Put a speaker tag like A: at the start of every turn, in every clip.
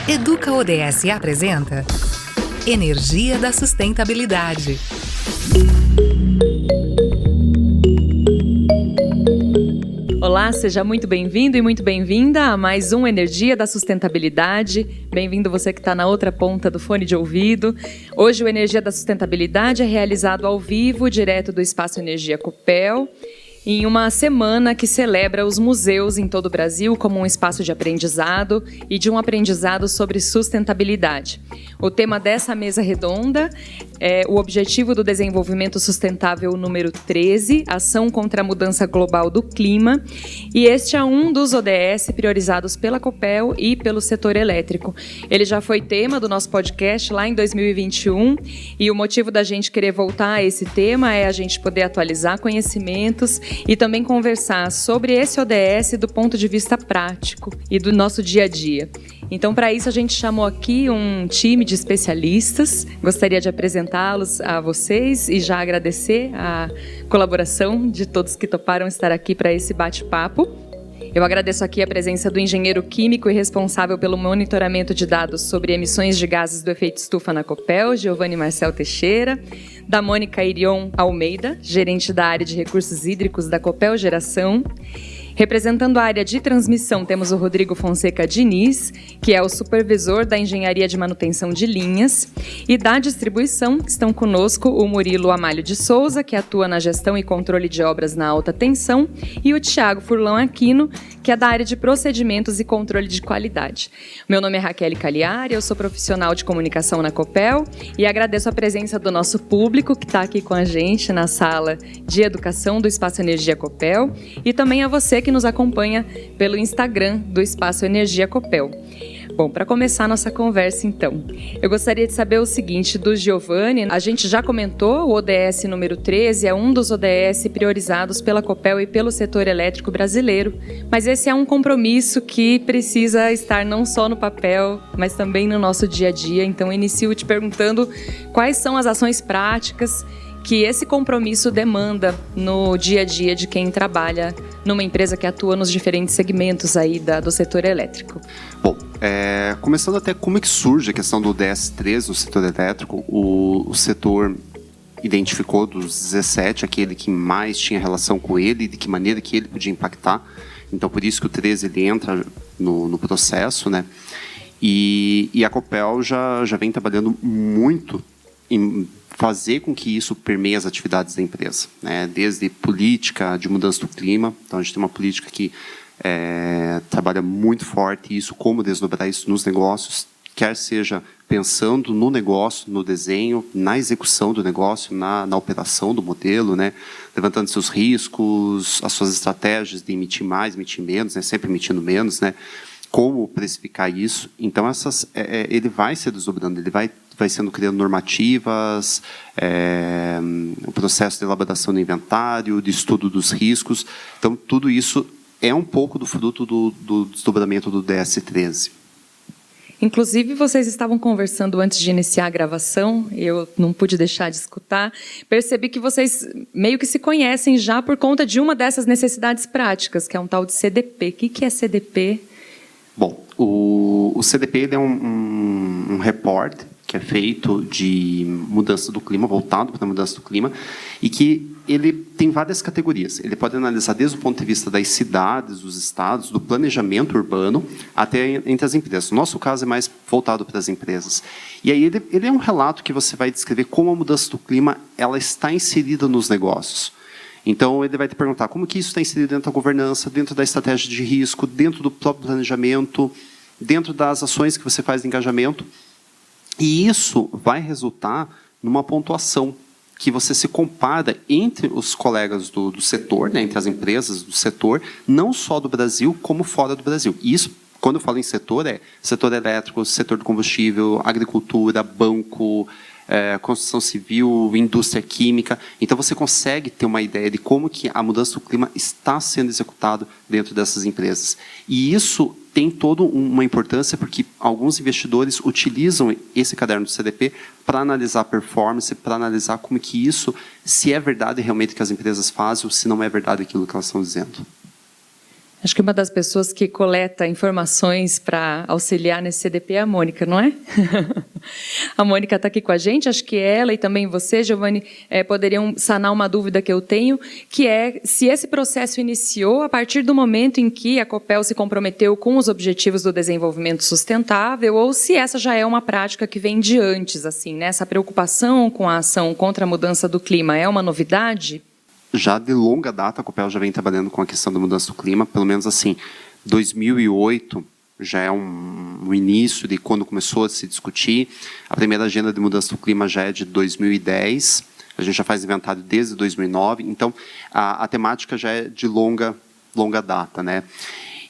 A: Educa ODS apresenta Energia da Sustentabilidade.
B: Olá, seja muito bem-vindo e muito bem-vinda a mais um Energia da Sustentabilidade. Bem-vindo você que está na outra ponta do fone de ouvido. Hoje o Energia da Sustentabilidade é realizado ao vivo, direto do Espaço Energia Copel, em uma semana que celebra os museus em todo o Brasil como um espaço de aprendizado e de um aprendizado sobre sustentabilidade. O tema dessa mesa redonda é o Objetivo do Desenvolvimento Sustentável número 13, Ação contra a Mudança Global do Clima, e este é um dos ODS priorizados pela Copel e pelo setor elétrico. Ele já foi tema do nosso podcast lá em 2021, e o motivo da gente querer voltar a esse tema é a gente poder atualizar conhecimentos e também conversar sobre esse ODS do ponto de vista prático e do nosso dia a dia. Então, para isso, a gente chamou aqui um time de especialistas. Gostaria de apresentá-los a vocês e já agradecer a colaboração de todos que toparam estar aqui para esse bate-papo. Eu agradeço aqui a presença do engenheiro químico e responsável pelo monitoramento de dados sobre emissões de gases do efeito estufa na Copel, Giovanni Marcel Teixeira, da Mônica Irion Almeida, gerente da área de recursos hídricos da Copel Geração. Representando a área de transmissão, temos o Rodrigo Fonseca Diniz, que é o supervisor da Engenharia de Manutenção de Linhas. E da distribuição estão conosco o Murilo Amalho de Souza, que atua na gestão e controle de obras na alta tensão, e o Thiago Furlão Aquino, que é da área de procedimentos e controle de qualidade. Meu nome é Raquel Cagliari, eu sou profissional de comunicação na Copel e agradeço a presença do nosso público que está aqui com a gente na sala de educação do Espaço Energia Copel e também a você que nos acompanha pelo Instagram do Espaço Energia Copel. Bom, para começar a nossa conversa, então, eu gostaria de saber o seguinte do Giovanni. A gente já comentou, o ODS número 13 é um dos ODS priorizados pela Copel e pelo setor elétrico brasileiro, mas esse é um compromisso que precisa estar não só no papel, mas também no nosso dia a dia. Então, inicio te perguntando quais são as ações práticas que esse compromisso demanda no dia a dia de quem trabalha numa empresa que atua nos diferentes segmentos aí do setor elétrico.
C: Bom, começando até como é que surge a questão do DS13 no setor elétrico, o setor identificou dos 17 aquele que mais tinha relação com ele e de que maneira que ele podia impactar. Então, por isso que o 13 ele entra no processo, né? E a Copel já vem trabalhando muito em fazer com que isso permeie as atividades da empresa, né? Desde política de mudança do clima. Então, a gente tem uma política que trabalha muito forte isso, como desdobrar isso nos negócios, quer seja pensando no negócio, no desenho, na execução do negócio, na operação do modelo, né? Levantando seus riscos, as suas estratégias de emitir mais, emitir menos, né? Sempre emitindo menos, né? Como precificar isso. Então, ele vai se desdobrando, ele vai sendo criando normativas, o processo de elaboração do inventário, de estudo dos riscos. Então, tudo isso é um pouco do fruto do desdobramento do DS13.
B: Inclusive, vocês estavam conversando antes de iniciar a gravação, eu não pude deixar de escutar, percebi que vocês meio que se conhecem já por conta de uma dessas necessidades práticas, que é um tal de CDP. O que é CDP?
C: Bom, o CDP ele é um report que é feito de mudança do clima, voltado para a mudança do clima, e que ele tem várias categorias. Ele pode analisar desde o ponto de vista das cidades, dos estados, do planejamento urbano, até entre as empresas. No nosso caso, é mais voltado para as empresas. E aí ele é um relato que você vai descrever como a mudança do clima ela está inserida nos negócios. Então, ele vai te perguntar como que isso está inserido dentro da governança, dentro da estratégia de risco, dentro do próprio planejamento, dentro das ações que você faz de engajamento. E isso vai resultar numa pontuação que você se compara entre os colegas do setor, né, entre as empresas do setor, não só do Brasil, como fora do Brasil. E isso, quando eu falo em setor, é setor elétrico, setor de combustível, agricultura, banco, construção civil, indústria química. Então, você consegue ter uma ideia de como que a mudança do clima está sendo executada dentro dessas empresas. E isso tem toda uma importância porque alguns investidores utilizam esse caderno do CDP para analisar a performance, para analisar como que isso, se é verdade realmente que as empresas fazem ou se não é verdade aquilo que elas estão dizendo.
B: Acho que uma das pessoas que coleta informações para auxiliar nesse CDP é a Mônica, não é? A Mônica está aqui com a gente, acho que ela e também você, Giovanni, poderiam sanar uma dúvida que eu tenho, que é se esse processo iniciou a partir do momento em que a Copel se comprometeu com os Objetivos do Desenvolvimento Sustentável, ou se essa já é uma prática que vem de antes, assim, né? Essa preocupação com a ação contra a mudança do clima é uma novidade?
C: Já de longa data, a Copel já vem trabalhando com a questão da mudança do clima, pelo menos assim, 2008 já é um início de quando começou a se discutir. A primeira agenda de mudança do clima já é de 2010, a gente já faz inventário desde 2009, então a temática já é de longa data, né?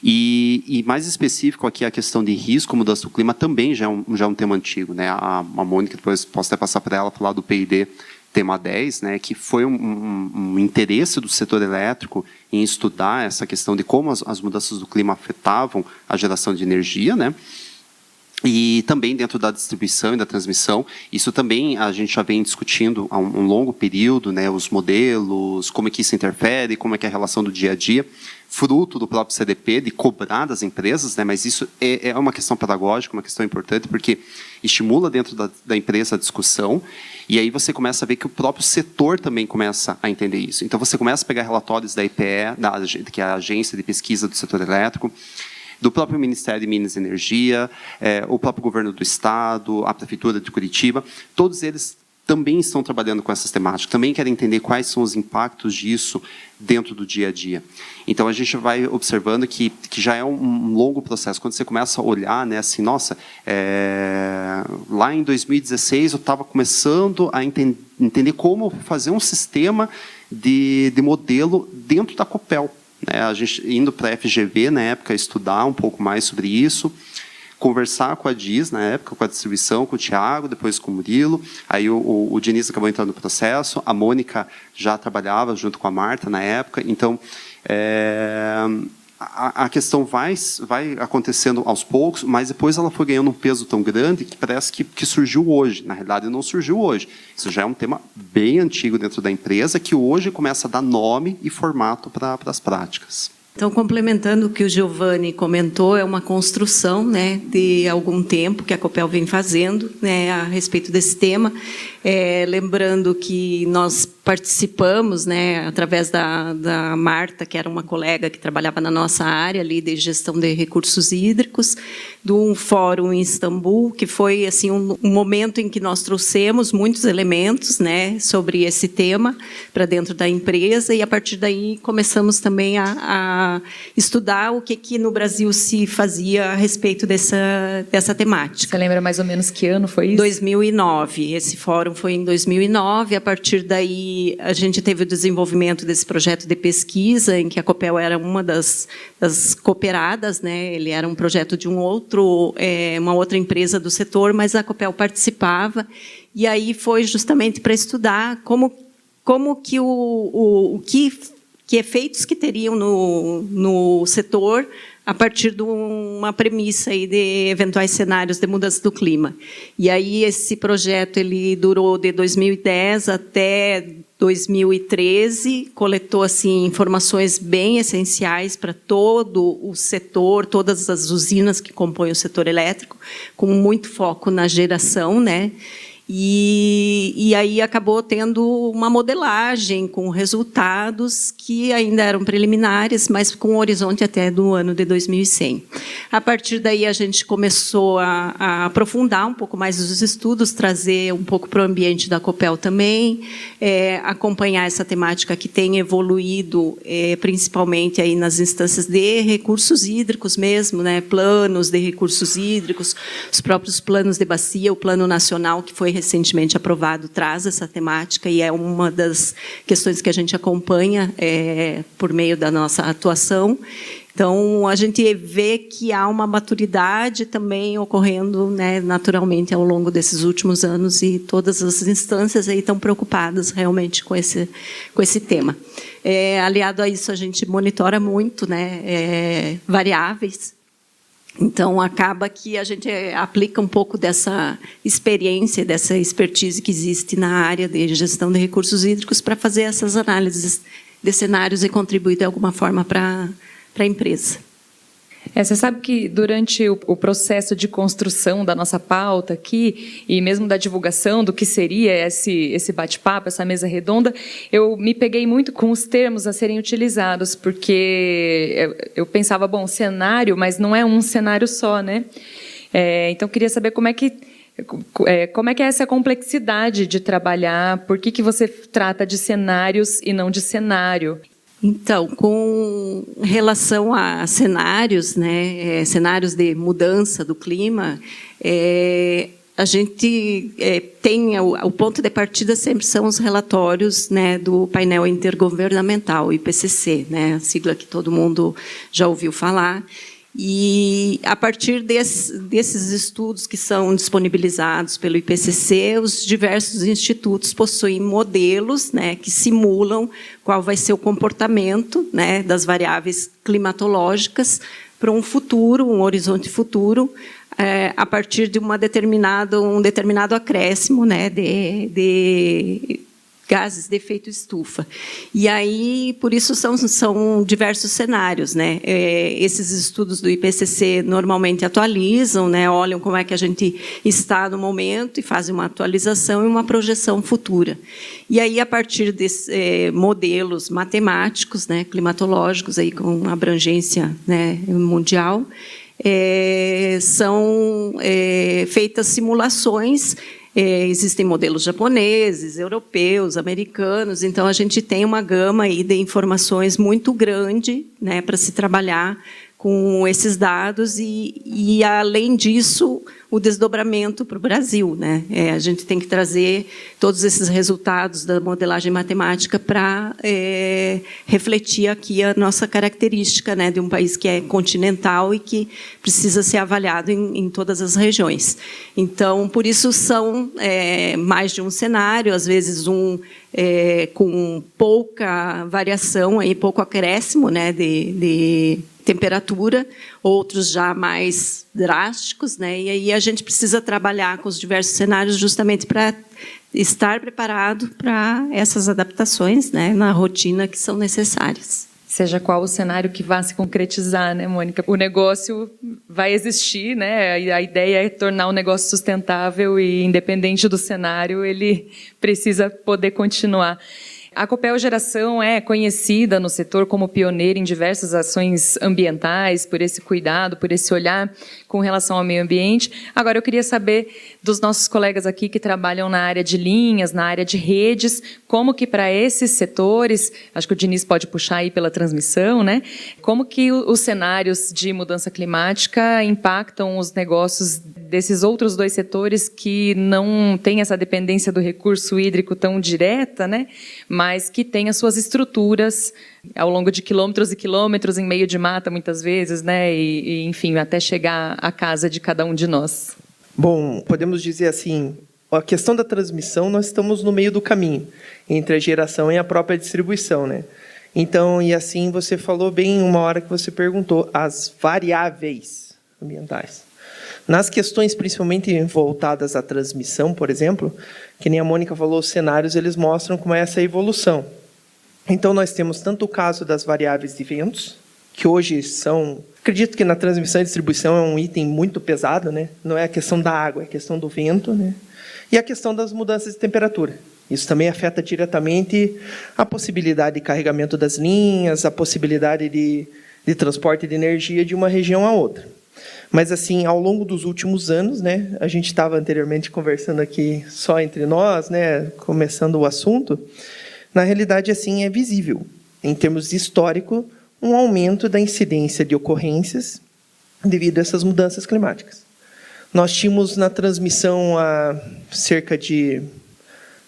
C: E mais específico aqui, a questão de risco, mudança do clima, também já é um tema antigo, né? A Mônica, depois posso até passar para ela, falar do PID tema 10, né, que foi um interesse do setor elétrico em estudar essa questão de como as mudanças do clima afetavam a geração de energia, né, e também dentro da distribuição e da transmissão. Isso também a gente já vem discutindo há um longo período, né, os modelos, como é que isso interfere, como é que é a relação do dia a dia, fruto do próprio CDP, de cobrar das empresas, né, mas isso é uma questão pedagógica, uma questão importante, porque estimula dentro da empresa a discussão, e aí você começa a ver que o próprio setor também começa a entender isso. Então, você começa a pegar relatórios da IPE, que é a Agência de Pesquisa do Setor Elétrico, do próprio Ministério de Minas e Energia, o próprio Governo do Estado, a Prefeitura de Curitiba, todos eles também estão trabalhando com essas temáticas, também querem entender quais são os impactos disso dentro do dia a dia. Então, a gente vai observando que já é um longo processo. Quando você começa a olhar, né, assim, nossa, lá em 2016 eu estava começando a entender como fazer um sistema de modelo dentro da Copel, né? A gente indo para a FGV, na época, estudar um pouco mais sobre isso, conversar com a DIS, na época, com a distribuição, com o Tiago, depois com o Murilo. Aí o Diniz acabou entrando no processo, a Mônica já trabalhava junto com a Marta na época. Então, a questão vai acontecendo aos poucos, mas depois ela foi ganhando um peso tão grande que parece que surgiu hoje. Na realidade, não surgiu hoje. Isso já é um tema bem antigo dentro da empresa, que hoje começa a dar nome e formato para as práticas.
D: Então, complementando o que o Giovanni comentou, é uma construção, né, de algum tempo que a Copel vem fazendo, né, a respeito desse tema. Lembrando que nós participamos, né, através da Marta, que era uma colega que trabalhava na nossa área ali de gestão de recursos hídricos, de um fórum em Istambul, que foi assim um momento em que nós trouxemos muitos elementos, né, sobre esse tema para dentro da empresa, e a partir daí começamos também a estudar o que no Brasil se fazia a respeito dessa temática.
B: Você lembra mais ou menos que ano foi isso?
D: 2009. Esse fórum foi em 2009. A partir daí, a gente teve o desenvolvimento desse projeto de pesquisa, em que a Copel era uma das cooperadas, né? Ele era um projeto de uma outra empresa do setor, mas a Copel participava. E aí foi justamente para estudar como que que efeitos que teriam no setor a partir de uma premissa aí de eventuais cenários de mudança do clima. E aí esse projeto ele durou de 2010 até 2013, coletou assim informações bem essenciais para todo o setor, todas as usinas que compõem o setor elétrico, com muito foco na geração, né? E aí acabou tendo uma modelagem com resultados que ainda eram preliminares, mas com um horizonte até do ano de 2100. A partir daí, a gente começou a aprofundar um pouco mais os estudos, trazer um pouco para o ambiente da Copel também, acompanhar essa temática que tem evoluído, principalmente aí nas instâncias de recursos hídricos mesmo, né? Planos de recursos hídricos, os próprios planos de bacia, o Plano Nacional, que foi recentemente aprovado, traz essa temática e é uma das questões que a gente acompanha por meio da nossa atuação. Então, a gente vê que há uma maturidade também ocorrendo, né, naturalmente ao longo desses últimos anos e todas as instâncias aí estão preocupadas realmente com esse tema. Aliado a isso, a gente monitora muito, né, variáveis. Então, acaba que a gente aplica um pouco dessa experiência, dessa expertise que existe na área de gestão de recursos hídricos para fazer essas análises de cenários e contribuir de alguma forma para para a empresa.
B: Você sabe que durante o processo de construção da nossa pauta aqui, e mesmo da divulgação do que seria esse bate-papo, essa mesa redonda, eu me peguei muito com os termos a serem utilizados, porque eu pensava, bom, cenário, mas não é um cenário só, né? Então, eu queria saber como é que é essa complexidade de trabalhar, por que você trata de cenários e não de cenário?
D: Então, com relação a cenários, né, cenários de mudança do clima, a gente tem o ponto de partida sempre são os relatórios, né, do painel intergovernamental, o IPCC, né, a sigla que todo mundo já ouviu falar. E, a partir desses estudos que são disponibilizados pelo IPCC, os diversos institutos possuem modelos, né, que simulam qual vai ser o comportamento, né, das variáveis climatológicas para um futuro, um horizonte futuro, a partir de um determinado acréscimo, né, de gases de efeito estufa. E aí, por isso, são diversos cenários, né? Esses estudos do IPCC normalmente atualizam, né? Olham como é que a gente está no momento e fazem uma atualização e uma projeção futura. E aí, a partir desses modelos matemáticos, né, climatológicos, aí, com abrangência, né, mundial, são feitas simulações. Existem modelos japoneses, europeus, americanos, então a gente tem uma gama aí de informações muito grande, né, para se trabalhar com esses dados e além disso, o desdobramento para o Brasil, né? A gente tem que trazer todos esses resultados da modelagem matemática para refletir aqui a nossa característica, né, de um país que é continental e que precisa ser avaliado em todas as regiões. Então, por isso, são mais de um cenário, às vezes com pouca variação, aí, pouco acréscimo, né, de temperatura, outros já mais drásticos, né? E aí a gente precisa trabalhar com os diversos cenários justamente para estar preparado para essas adaptações, né, na rotina que são necessárias.
B: Seja qual o cenário que vá se concretizar, né, Mônica? O negócio vai existir, né? A ideia é tornar o negócio sustentável e, independente do cenário, ele precisa poder continuar. A Copel Geração é conhecida no setor como pioneira em diversas ações ambientais, por esse cuidado, por esse olhar com relação ao meio ambiente. Agora, eu queria saber dos nossos colegas aqui que trabalham na área de linhas, na área de redes, como que para esses setores, acho que o Diniz pode puxar aí pela transmissão, né? Como que os cenários de mudança climática impactam os negócios desses outros dois setores que não têm essa dependência do recurso hídrico tão direta, né? Mas que têm as suas estruturas ao longo de quilômetros e quilômetros em meio de mata, muitas vezes, né? E enfim, até chegar à casa de cada um de nós.
E: Bom, podemos dizer assim, a questão da transmissão, nós estamos no meio do caminho entre a geração e a própria distribuição, né? Então, e assim você falou bem uma hora que você perguntou, as variáveis ambientais. Nas questões principalmente voltadas à transmissão, por exemplo, que nem a Mônica falou, os cenários eles mostram como é essa evolução. Então, nós temos tanto o caso das variáveis de ventos, que hoje são... Acredito que na transmissão e distribuição é um item muito pesado, né? Não é a questão da água, é a questão do vento, né? E a questão das mudanças de temperatura. Isso também afeta diretamente a possibilidade de carregamento das linhas, a possibilidade de transporte de energia de uma região a outra. Mas, assim, ao longo dos últimos anos, né, a gente estava anteriormente conversando aqui só entre nós, né, começando o assunto, na realidade, assim, é visível, em termos de histórico, um aumento da incidência de ocorrências devido a essas mudanças climáticas. Nós tínhamos na transmissão há cerca de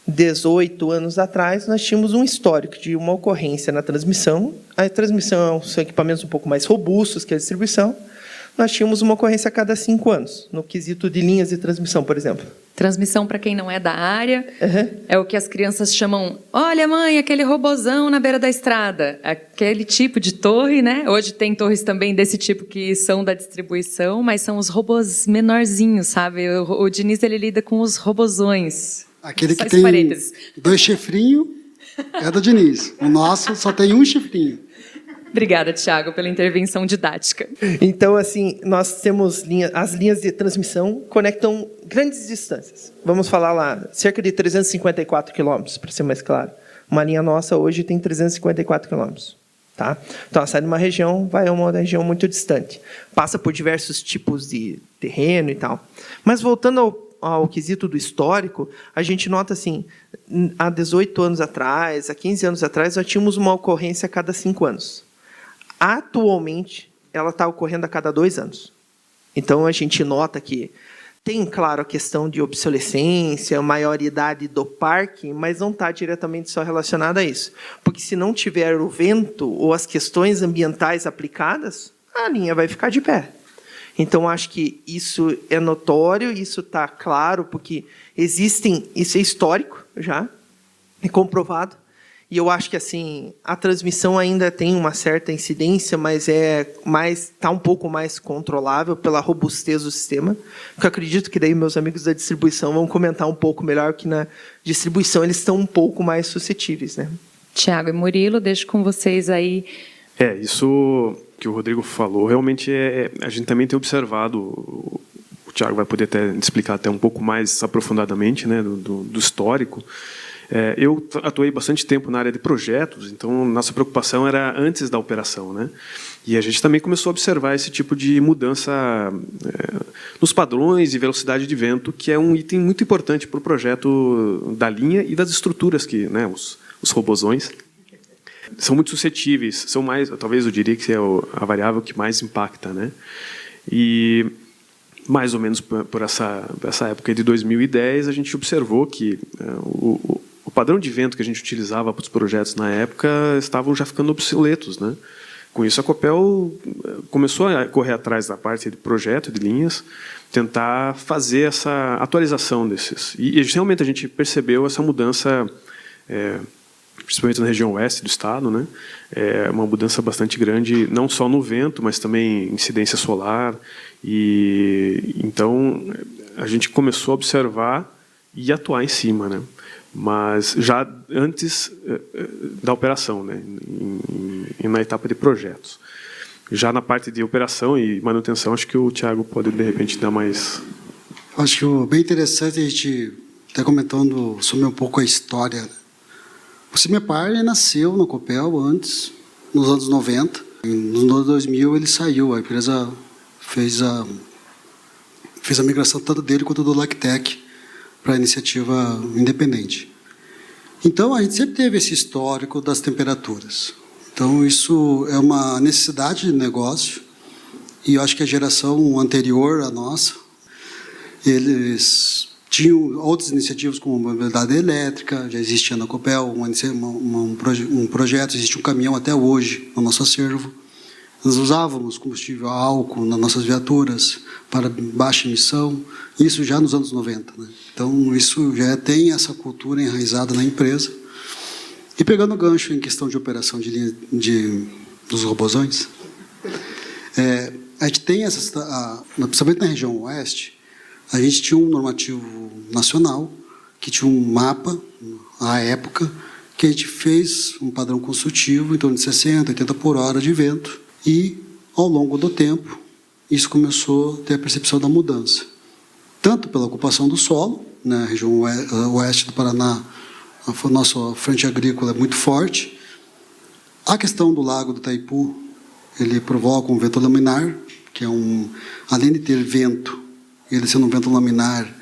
E: 18 anos atrás, nós tínhamos um histórico de uma ocorrência na transmissão. A transmissão são equipamentos um pouco mais robustos que a distribuição. Nós tínhamos uma ocorrência a cada 5 anos, no quesito de linhas de transmissão, por exemplo.
B: Transmissão, para quem não é da área, é o que as crianças chamam, olha, mãe, aquele robozão na beira da estrada. Aquele tipo de torre, né? Hoje tem torres também desse tipo que são da distribuição, mas são os robôs menorzinhos, sabe? O Diniz, ele lida com os robozões.
F: Aquele que tem 2 chifrinhos é do Diniz. O nosso só tem um chifrinho.
B: Obrigada, Thiago, pela intervenção didática.
E: Então, assim, nós temos as linhas de transmissão conectam grandes distâncias. Vamos falar lá, cerca de 354 quilômetros, para ser mais claro. Uma linha nossa hoje tem 354 quilômetros. Tá? Então, ela sai de uma região, vai a uma região muito distante. Passa por diversos tipos de terreno e tal. Mas, voltando ao quesito do histórico, a gente nota assim, há 18 anos atrás, há 15 anos atrás, nós tínhamos uma ocorrência a cada 5 anos. Atualmente, ela está ocorrendo a cada 2 anos. Então, a gente nota que tem, claro, a questão de obsolescência, maioridade do parque, mas não está diretamente só relacionada a isso. Porque se não tiver o vento ou as questões ambientais aplicadas, a linha vai ficar de pé. Então, acho que isso é notório, isso está claro, porque isso é histórico já, é comprovado. E eu acho que assim a transmissão ainda tem uma certa incidência, mas está um pouco mais controlável pela robustez do sistema. Porque eu acredito que daí meus amigos da distribuição vão comentar um pouco melhor que na distribuição eles estão um pouco mais suscetíveis, né?
B: Tiago e Murilo, deixo com vocês aí.
F: Isso que o Rodrigo falou, realmente a gente também tem observado, o Tiago vai poder até explicar até um pouco mais aprofundadamente, né, do histórico. Eu atuei bastante tempo na área de projetos, então nossa preocupação era antes da operação, né? E a gente também começou a observar esse tipo de mudança nos padrões e velocidade de vento, que é um item muito importante para o projeto da linha e das estruturas que, né, os robozões são muito suscetíveis, são mais, talvez eu diria que é a variável que mais impacta, né? E mais ou menos por essa época de 2010 a gente observou que o padrão de vento que a gente utilizava para os projetos na época estavam já ficando obsoletos, né? Com isso, a Copel começou a correr atrás da parte de projeto, de linhas, tentar fazer essa atualização desses. E realmente a gente percebeu essa mudança, principalmente na região oeste do estado, né? Uma mudança bastante grande, não só no vento, mas também incidência solar. E então a gente começou a observar e atuar em cima, né? Mas já antes da operação, né? Na etapa de projetos. Já na parte de operação e manutenção, acho que o Thiago pode, de repente, dar mais...
G: Acho que bem interessante a gente estar comentando sobre um pouco a história. O Cimepar nasceu na Copel antes, nos anos 90. Nos anos 2000 ele saiu, a empresa fez a migração tanto dele quanto do Lactec para a iniciativa independente. Então, a gente sempre teve esse histórico das temperaturas. Então, isso é uma necessidade de negócio, e eu acho que a geração anterior à nossa, eles tinham outras iniciativas como mobilidade elétrica, já existia na Copel um projeto, existe um caminhão até hoje no nosso acervo. Nós usávamos combustível a álcool nas nossas viaturas para baixa emissão, isso já nos anos 90. Né? Então, isso já tem essa cultura enraizada na empresa. E pegando o gancho em questão de operação de linha dos robozões, a gente tem, principalmente na região oeste, a gente tinha um normativo nacional, que tinha um mapa, à época, que a gente fez um padrão consultivo, em torno de 60, 80 por hora de vento, e, ao longo do tempo, isso começou a ter a percepção da mudança. Tanto pela ocupação do solo, na região oeste do Paraná, a nossa frente agrícola é muito forte. A questão do lago do Itaipu, ele provoca um vento laminar, que é além de ter vento, ele sendo um vento laminar,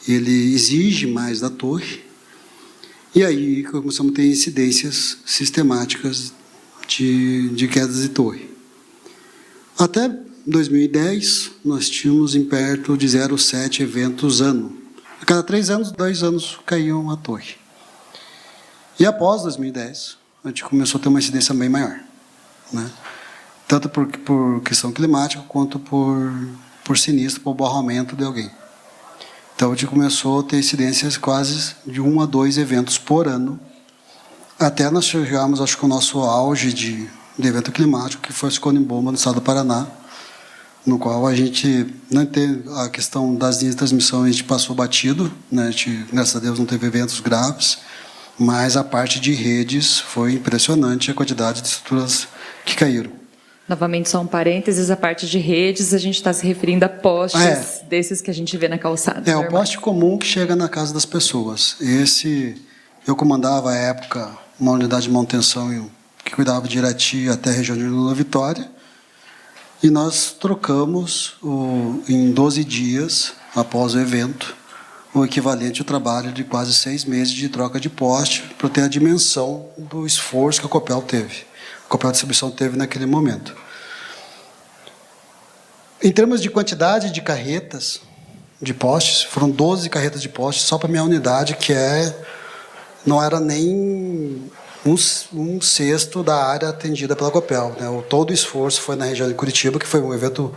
G: ele exige mais da torre. E aí começamos a ter incidências sistemáticas de quedas de torre. Até 2010, nós tínhamos em perto de 0,7 eventos ano. A cada 3 anos, 2 anos caíam a torre. E após 2010, a gente começou a ter uma incidência bem maior, né? Tanto por questão climática, quanto por sinistro, por barramento de alguém. Então, a gente começou a ter incidências quase de 1 a 2 eventos por ano, até nós chegarmos, acho que o nosso auge de evento climático, que foi o ciclone bomba no estado do Paraná, no qual a gente não teve a questão das linhas de transmissão, a gente passou batido, né? A gente, graças a Deus, não teve eventos graves, mas a parte de redes foi impressionante, a quantidade de estruturas que caíram.
B: Novamente, só um parênteses, a parte de redes, a gente está se referindo a postes desses que a gente vê na calçada.
G: É o poste comum que chega na casa das pessoas. Eu comandava, à época, uma unidade de manutenção que cuidava de Irati até a região de Vila Vitória, e nós trocamos, em 12 dias, após o evento, o equivalente ao trabalho de quase 6 meses de troca de poste, para ter a dimensão do esforço que a Copel teve. A Copel Distribuição teve naquele momento. Em termos de quantidade de carretas de postes, foram 12 carretas de postes só para a minha unidade, que não era nem um sexto da área atendida pela Copel, né? Todo o esforço foi na região de Curitiba, que foi um evento,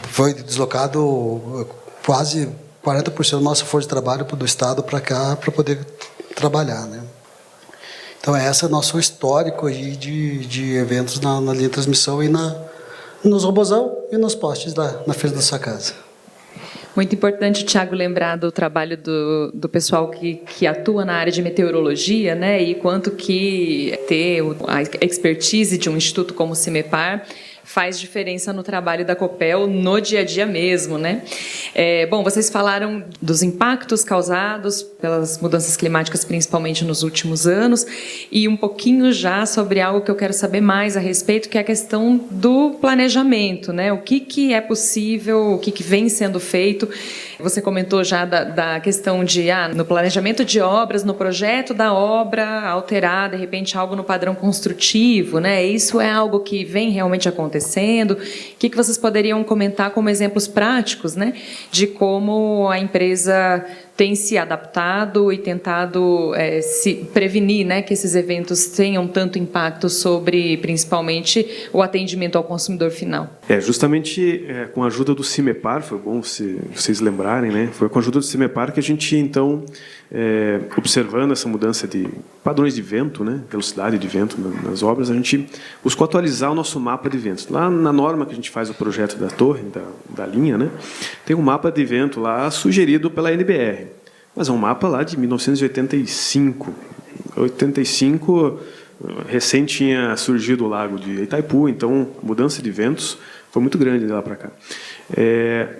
G: foi deslocado quase 40% do nosso esforço de trabalho do Estado para cá, para poder trabalhar, né? Então, esse é o nosso histórico aí de eventos na linha de transmissão e nos robozão e nos postes na frente da sua casa.
B: Muito importante, Tiago, lembrar do trabalho do pessoal que atua na área de meteorologia, né? E quanto que ter a expertise de um instituto como o CIMEPAR faz diferença no trabalho da Copel no dia a dia mesmo, né? Bom, vocês falaram dos impactos causados pelas mudanças climáticas, principalmente nos últimos anos, e um pouquinho já sobre algo que eu quero saber mais a respeito, que é a questão do planejamento, né? O que é possível, o que vem sendo feito. Você comentou já da questão de, no planejamento de obras, no projeto da obra, alterar, de repente, algo no padrão construtivo, né? Isso é algo que vem realmente acontecendo? O que vocês poderiam comentar como exemplos práticos, né, de como a empresa tem se adaptado e tentado se prevenir, né, que esses eventos tenham tanto impacto sobre, principalmente, o atendimento ao consumidor final?
F: Justamente com a ajuda do CIMEPAR, foi bom vocês lembrarem, né, foi com a ajuda do CIMEPAR que a gente, então, observando essa mudança de padrões de vento, né, velocidade de vento nas obras, a gente buscou atualizar o nosso mapa de ventos. Lá na norma que a gente faz o projeto da torre, da linha, né, tem um mapa de vento lá sugerido pela NBR. Mas é um mapa lá de 1985. 85, recém tinha surgido o lago de Itaipu, então a mudança de ventos foi muito grande de lá para cá.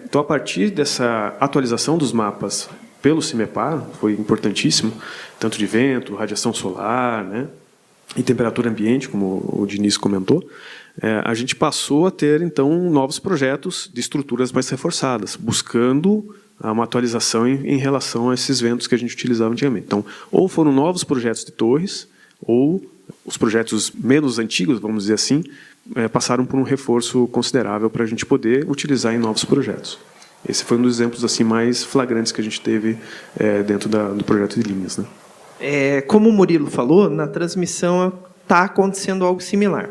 F: Então, a partir dessa atualização dos mapas pelo CIMEPAR, foi importantíssimo, tanto de vento, radiação solar, né, e temperatura ambiente, como o Diniz comentou, a gente passou a ter, então, novos projetos de estruturas mais reforçadas, buscando uma atualização em relação a esses ventos que a gente utilizava antigamente. Então, ou foram novos projetos de torres, ou os projetos menos antigos, vamos dizer assim, passaram por um reforço considerável para a gente poder utilizar em novos projetos. Esse foi um dos exemplos assim mais flagrantes que a gente teve dentro do projeto de linhas, né?
E: Como o Murilo falou, na transmissão está acontecendo algo similar.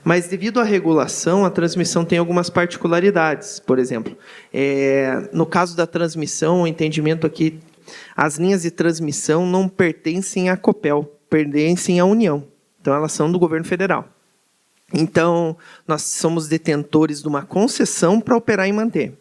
E: Mas, devido à regulação, a transmissão tem algumas particularidades. Por exemplo, no caso da transmissão, o entendimento aqui, as linhas de transmissão não pertencem à Copel, pertencem à União. Então, elas são do governo federal. Então, nós somos detentores de uma concessão para operar e manter.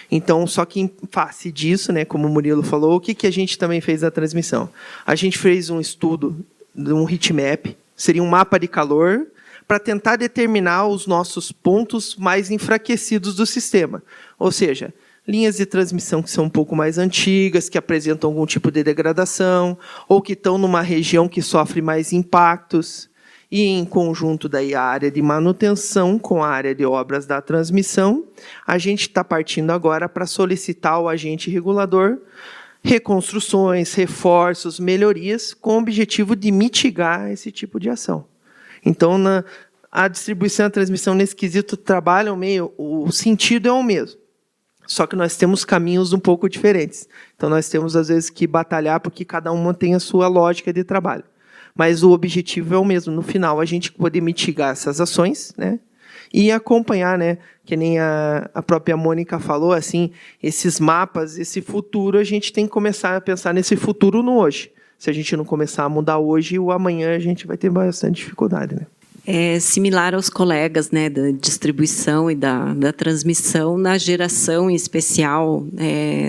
E: Então, só que em face disso, né, como o Murilo falou, o que a gente também fez na transmissão? A gente fez um estudo, um heatmap, seria um mapa de calor, para tentar determinar os nossos pontos mais enfraquecidos do sistema. Ou seja, linhas de transmissão que são um pouco mais antigas, que apresentam algum tipo de degradação, ou que estão numa região que sofre mais impactos. E, em conjunto, daí, a área de manutenção com a área de obras da transmissão, a gente está partindo agora para solicitar ao agente regulador reconstruções, reforços, melhorias, com o objetivo de mitigar esse tipo de ação. Então, a distribuição e a transmissão nesse quesito trabalham meio... O sentido é o mesmo. Só que nós temos caminhos um pouco diferentes. Então, nós temos, às vezes, que batalhar porque cada uma tem a sua lógica de trabalho. Mas o objetivo é o mesmo. No final, a gente poder mitigar essas ações, né, e acompanhar, né, que nem a própria Mônica falou, assim, esses mapas, esse futuro, a gente tem que começar a pensar nesse futuro no hoje. Se a gente não começar a mudar hoje, o amanhã a gente vai ter bastante dificuldade, né?
D: É similar aos colegas, né, da distribuição e da transmissão, na geração em especial,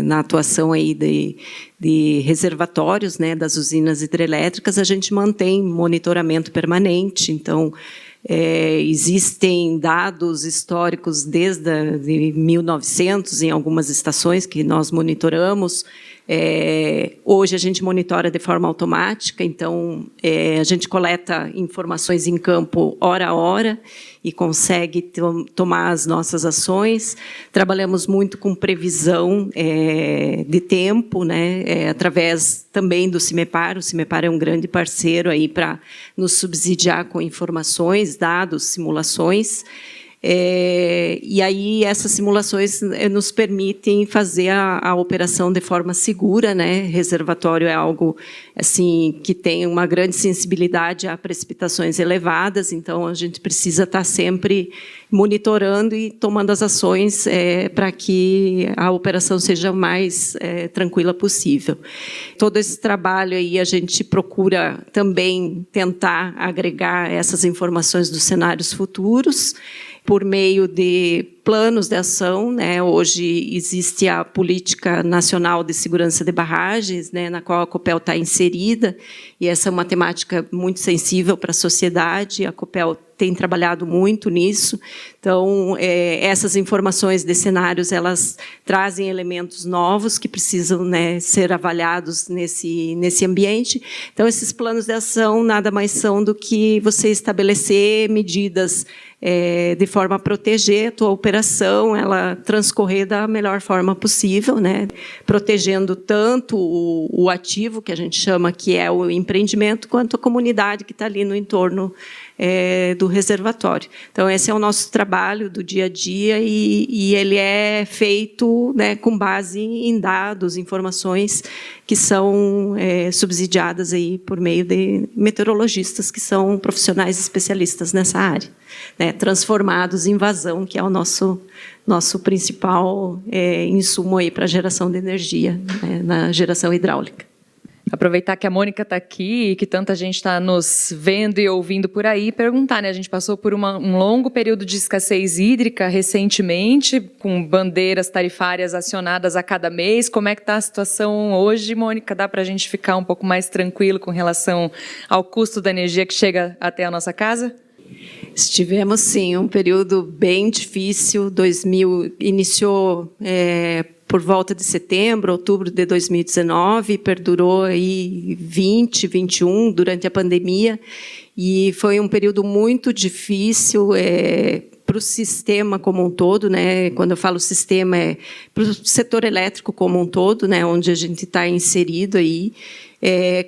D: na atuação aí de reservatórios, né, das usinas hidrelétricas, a gente mantém monitoramento permanente. Então, Existem dados históricos desde de 1900 em algumas estações que nós monitoramos. Hoje a gente monitora de forma automática, então a gente coleta informações em campo hora a hora e consegue tomar as nossas ações. Trabalhamos muito com previsão de tempo, né, através também do CIMEPAR. O CIMEPAR é um grande parceiro aí para nos subsidiar com informações, dados, simulações. E aí essas simulações nos permitem fazer a operação de forma segura, né? Reservatório é algo assim que tem uma grande sensibilidade a precipitações elevadas, então a gente precisa estar sempre monitorando e tomando as ações para que a operação seja o mais tranquila possível. Todo esse trabalho aí a gente procura também tentar agregar essas informações dos cenários futuros por meio de planos de ação, né? Hoje existe a Política Nacional de Segurança de Barragens, né, na qual a Copel está inserida, e essa é uma temática muito sensível para a sociedade. A Copel tem trabalhado muito nisso. Então, essas informações de cenários, elas trazem elementos novos que precisam, né, ser avaliados nesse ambiente. Então, esses planos de ação nada mais são do que você estabelecer medidas de forma a proteger a tua operação, ela transcorrer da melhor forma possível, né? Protegendo tanto o ativo, que a gente chama que é o empreendimento, quanto a comunidade que está ali no entorno do reservatório. Então, esse é o nosso trabalho do dia a dia e ele é feito, né, com base em dados, informações que são subsidiadas aí por meio de meteorologistas que são profissionais especialistas nessa área, né, transformados em vazão, que é o nosso principal insumo aí para a geração de energia, né, na geração hidráulica.
B: Aproveitar que a Mônica está aqui e que tanta gente está nos vendo e ouvindo por aí e perguntar, né? A gente passou por um longo período de escassez hídrica recentemente, com bandeiras tarifárias acionadas a cada mês. Como é que está a situação hoje, Mônica? Dá para a gente ficar um pouco mais tranquilo com relação ao custo da energia que chega até a nossa casa?
D: Tivemos, sim, um período bem difícil. 2000 iniciou por volta de setembro, outubro de 2019, perdurou aí 20, 21 durante a pandemia, e foi um período muito difícil para o sistema como um todo, né? Quando eu falo sistema, para o setor elétrico como um todo, né? Onde a gente está inserido aí,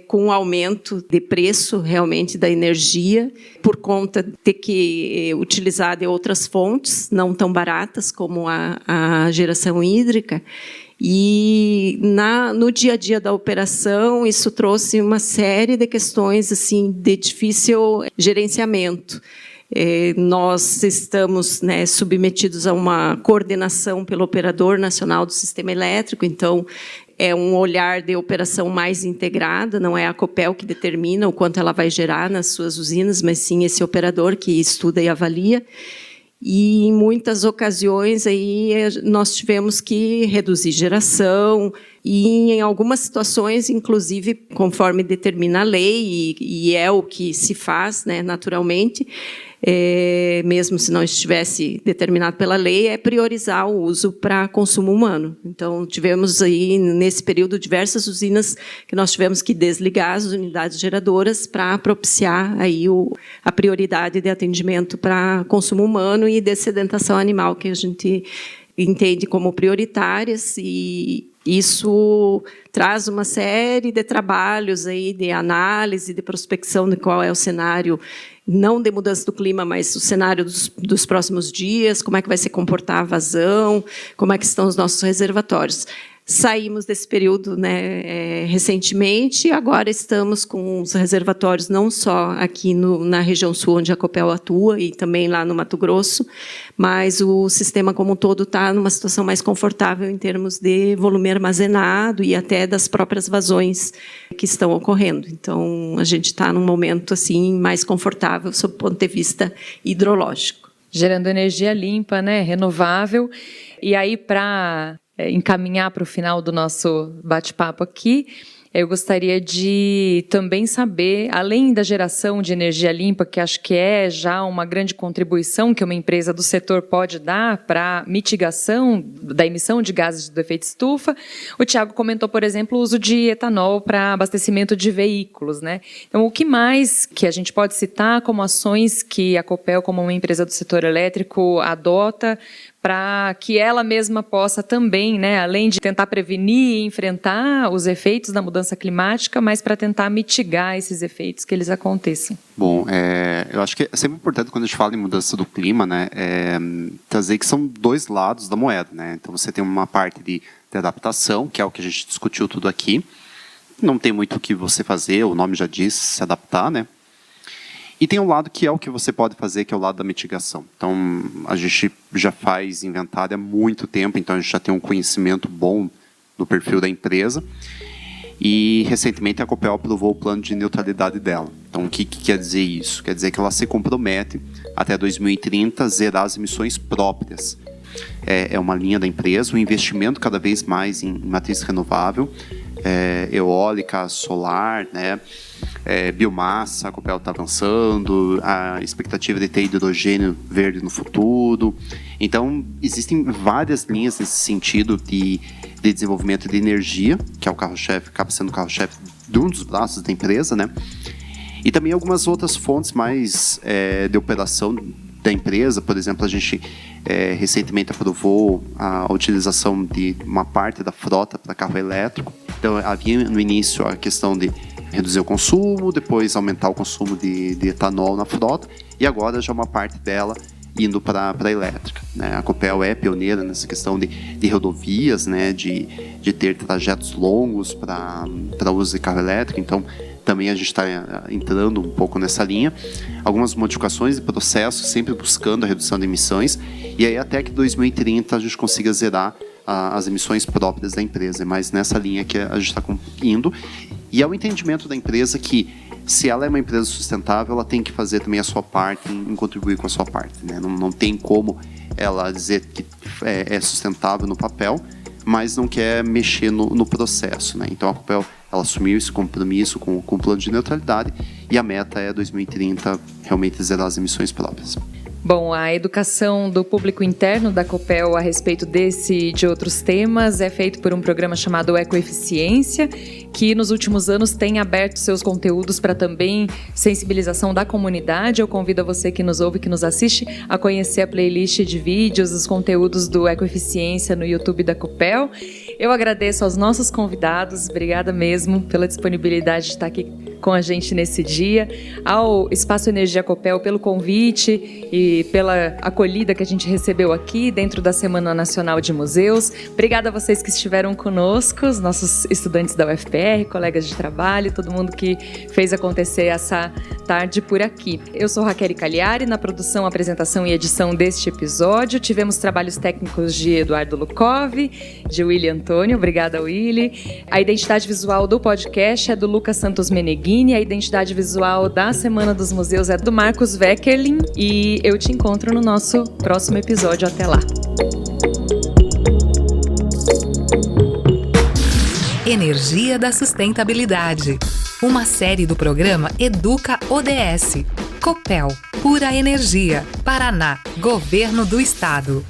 D: com o aumento de preço realmente da energia, por conta de ter que utilizar de outras fontes, não tão baratas como a geração hídrica. E no dia a dia da operação, isso trouxe uma série de questões assim, de difícil gerenciamento. Nós estamos, né, submetidos a uma coordenação pelo Operador Nacional do Sistema Elétrico, então é um olhar de operação mais integrada, não é a Copel que determina o quanto ela vai gerar nas suas usinas, mas sim esse operador que estuda e avalia. E, em muitas ocasiões, aí, nós tivemos que reduzir geração e, em algumas situações, inclusive, conforme determina a lei, e é o que se faz, né, naturalmente, mesmo se não estivesse determinado pela lei, é priorizar o uso para consumo humano. Então, tivemos aí, nesse período, diversas usinas que nós tivemos que desligar as unidades geradoras para propiciar aí a prioridade de atendimento para consumo humano e de sedentação animal, que a gente entende como prioritárias, e isso traz uma série de trabalhos aí de análise, de prospecção de qual é o cenário, não de mudança do clima, mas o cenário dos próximos dias, como é que vai se comportar a vazão, como é que estão os nossos reservatórios. Saímos desse período, né, recentemente, e agora estamos com os reservatórios não só aqui na região sul, onde a Copel atua, e também lá no Mato Grosso, mas o sistema como um todo está numa situação mais confortável em termos de volume armazenado e até das próprias vazões que estão ocorrendo. Então, a gente está num momento assim mais confortável sob o ponto de vista hidrológico.
B: Gerando energia limpa, né, renovável. E aí, para encaminhar para o final do nosso bate-papo aqui, Eu gostaria de também saber, além da geração de energia limpa, que acho que é já uma grande contribuição que uma empresa do setor pode dar para a mitigação da emissão de gases do efeito estufa, o Thiago comentou, por exemplo, o uso de etanol para abastecimento de veículos, né? Então, o que mais que a gente pode citar como ações que a Copel, como uma empresa do setor elétrico, adota para que ela mesma possa também, né, além de tentar prevenir e enfrentar os efeitos da mudança climática, mas para tentar mitigar esses efeitos que eles aconteçam?
C: Bom, eu acho que é sempre importante quando a gente fala em mudança do clima, né, trazer que são dois lados da moeda, né? Então você tem uma parte de adaptação, que é o que a gente discutiu tudo aqui. Não tem muito o que você fazer, o nome já diz, se adaptar, né? E tem um lado que é o que você pode fazer, que é o lado da mitigação. Então, a gente já faz inventário há muito tempo, então a gente já tem um conhecimento bom do perfil da empresa. E, recentemente, a Copel aprovou o plano de neutralidade dela. Então, o que quer dizer isso? Quer dizer que ela se compromete, até 2030, a zerar as emissões próprias. É uma linha da empresa, um investimento cada vez mais em matriz renovável, eólica, solar, né? Biomassa, a Copel está avançando, a expectativa de ter hidrogênio verde no futuro. Então, existem várias linhas nesse sentido de desenvolvimento de energia, que é o carro-chefe, acaba sendo o carro-chefe de um dos braços da empresa, né? E também algumas outras fontes mais de operação da empresa. Por exemplo, a gente recentemente aprovou a utilização de uma parte da frota para carro elétrico. Então, havia no início a questão de reduzir o consumo, depois aumentar o consumo de etanol na frota, e agora já uma parte dela indo para a elétrica, né? A Copel é pioneira nessa questão de rodovias, né? de ter trajetos longos para uso de carro elétrico, então também a gente está entrando um pouco nessa linha. Algumas modificações de processo, sempre buscando a redução de emissões, e aí até que 2030 a gente consiga zerar as emissões próprias da empresa. É mais nessa linha que a gente está indo. E é o entendimento da empresa que, se ela é uma empresa sustentável, ela tem que fazer também a sua parte em contribuir com a sua parte, né? Não tem como ela dizer que é sustentável no papel, mas não quer mexer no processo, né? Então a Copel, ela assumiu esse compromisso com o plano de neutralidade, e a meta é 2030 realmente zerar as emissões próprias.
B: Bom, a educação do público interno da Copel a respeito desse e de outros temas é feito por um programa chamado Ecoeficiência, que nos últimos anos tem aberto seus conteúdos para também sensibilização da comunidade. Eu convido a você que nos ouve, que nos assiste, a conhecer a playlist de vídeos, os conteúdos do Ecoeficiência no YouTube da Copel. Eu agradeço aos nossos convidados, obrigada mesmo pela disponibilidade de estar aqui com a gente nesse dia, ao Espaço Energia Copel pelo convite e pela acolhida que a gente recebeu aqui dentro da Semana Nacional de Museus. Obrigada a vocês que estiveram conosco, os nossos estudantes da UFPR, colegas de trabalho, todo mundo que fez acontecer essa tarde por aqui. Eu sou Raquel Cagliari, na produção, apresentação e edição deste episódio. Tivemos trabalhos técnicos de Eduardo Lukov, de Willy Antônio, obrigada Willy. A identidade visual do podcast é do Lucas Santos Meneghini, a identidade visual da Semana dos Museus é do Marcos Weckerlin, e eu te encontro no nosso próximo episódio. Até lá!
A: Energia da Sustentabilidade. Uma série do programa Educa ODS. Copel, Pura Energia. Paraná, Governo do Estado.